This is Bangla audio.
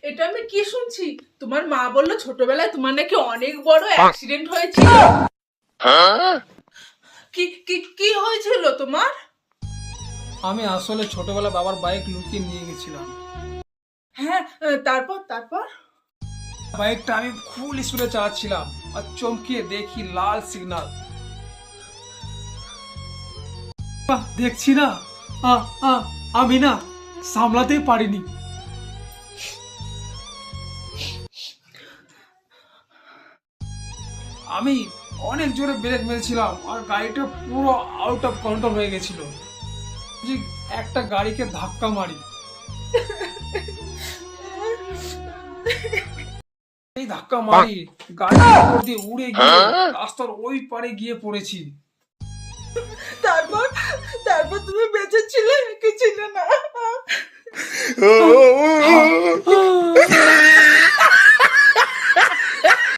এটা আমি কি শুনছি? তোমার মা বললো ছোটবেলায় তোমার নাকি অনেক বড় অ্যাক্সিডেন্ট হয়েছিল। কি কি কি হয়েছিল তোমার? আমি আসলে ছোটবেলা বাবার বাইক লুকিয়ে নিয়ে গেছিলাম। হ্যাঁ, তারপর তারপর বাইকটা আমি ফুল স্পিডে চালাচ্ছিলাম আর চমকিয়ে দেখি লাল সিগন্যাল। দেখছি না, আ, আ, আমি না সামলাতেই পারিনি। আমি অনেক জোরে ব্রেক মেরেছিলাম আর গাড়িটা পুরো আউট অফ কন্ট্রোল হয়ে গেছিল। যে একটা গাড়িকে ধাক্কা মারি, এই ধাক্কা মারি গাড়ির উপর দিয়ে উড়ে গিয়ে রাস্তার ওই পারে গিয়ে পড়েছি। তারপর তারপর তুমি বেঁচে ছিলে কি ছিলে না?